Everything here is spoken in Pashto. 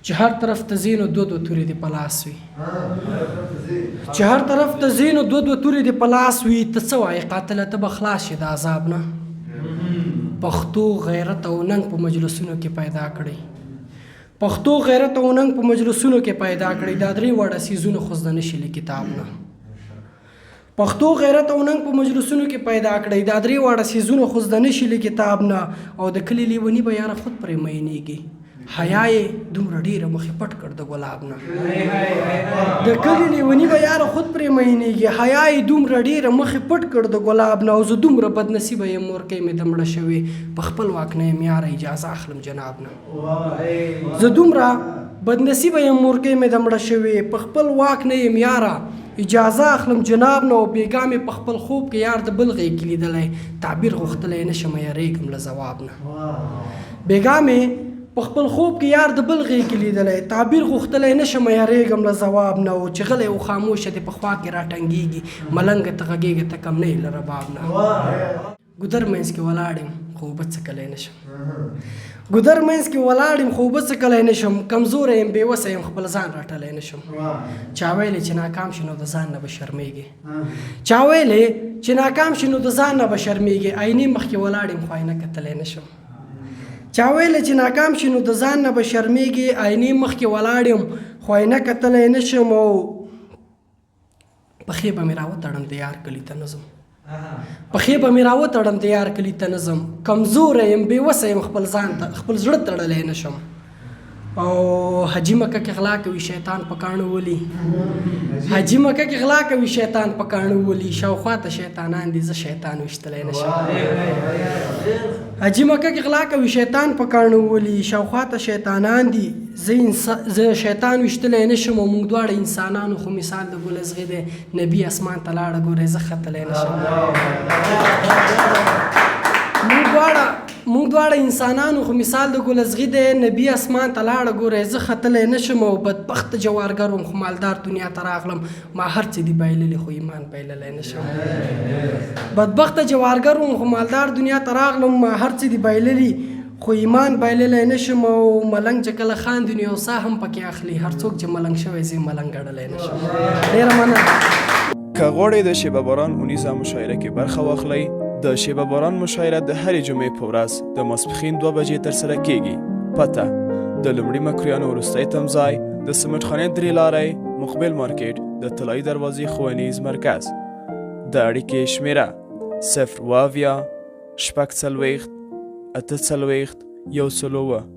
چې هر طرف ته ځې نو دو تورې دې په لاس وي چې هر طرف ته ځې نو دو تورې دې په لاس وي ته څه وایې قاتله ته به خلاص شې د عذاب نه پښتو غیرت او ننګ په مجلسونو کې پیدا کړی پښتو غیرت او ننګ په مجلسونو کې پیدا کړی دا درې واړه څیزونه خو زده نشي له کتاب نه پښتو غیرت او ننګ په مجلسونو کې پیدا کړی دا درې واړه څیزونه خو زده نشي له کتاب نه او د کلي لیوني به یاره خود پرې مینېږي حیا یې دومره ډېره مخې پټ کړ د ګلاب نه د کلي لیوني به یاره خود پرې مینېږي حیا یې دومره ډېره مخې پټ کړ د ګلاب نه او زه دومره بدنصیبه یم مورکۍ مې د مړه شوې په خپل واک نه یم یاره اجازه اخلم جناب نه زه دومره بدنصیبه یم مورکۍ مې د مړه شوې په خپل واک نه یم یاره اجازه اخلم جناب نه او بیګا مې په خپل خوب کې یار د بل غېږ کې لیدلی تعبیر غوښتلی نه شم یریږم له ځواب نه بیګا مې په خپل خوب کې یار د بل غېږ کې لیدلی تعبیر غوښتلی نه شم یریږم له ځواب نه او چې غلی او خاموشه دې په خوا کې راټنګېږي ملنګه ته غږېږه ته کم نه یې له رباب نه ګودر منځ کې ولاړ یم خو اوبه څکلی نه شم ګودر منځ کې ولاړ یم خو اوبه څکلی نه شم کمزوری یم بېوسه یم خپل ځان راټلی نه شم چا ویلې چې ناکام شي نو د ځان نه به شرمېږي چا ویلې چې ناکام شي نو د ځان نه به شرمېږي آینې مخکې ولاړ یم خو آینه کتلی نه شم چا ویلې چې ناکام شي نو د ځان نه به شرمېږي آینې مخکې ولاړ یم خو آینه کتلی نه شم او پښې به مې راوتړم د یار کلي ته نه ځم پښې به مې راوتړم د یار کلي ته نه ځم کمزوری یم بېوسه یم خپل ځان ته خپل زړه تړلی نه شم او حاجي مکه کې غلا کوي شیطان په کاڼو ولي حاجي مکه کې غلا کوي شیطان په کاڼو ولي شاوخوا ته شیطانان دي زه شیطان ویشتلی نه شم حاجي مکه کې غلا کوي شیطان په کاڼو ولي شاوخوا ته شیطانان دي زه شیطان ویشتلی نه شم او موږ دواړه انسانانو خو مثال د ګل ازغې دی نبي اسمان ته لاړه ګورې زه ختلی نه شم موږ دواړه انسانانو خو مثال د ګل ازغې دی نبي اسمان ته لاړه ګورې زه ختلی نه شم او بدبخته جوارګر وم خو مالدار دنیا ته راغلم ما هر څه دي بایللي خو ایمان بایللی نه شم بدبخته جوارګر وم خو مالدار دنیا ته راغلم ما هر څه دي بایللي خو ایمان بایللی نه شم او ملنګ چې کله خاندي نو یو ساه هم پکې اخلي هر څوک چې ملنګ شوی زه ملنګ ګڼلی نه شم ډېره مننه که غواړئ د شیبه باران اونیزه مشاعره کې برخه واخلئ د شیبه باران مشاعره د هرې جمعې په ورځ د ماسپښین 2 بجې ترسره کیږي پته د لومړي مکرویانو وروستی تمځای د سمټخانې 3 لارۍ مقبل مارکیټ د طلایي دروازې ښوونیز مرکز د اړیکې شمیره 0 اویا شپږ څلوېښت اته څلوېښت 101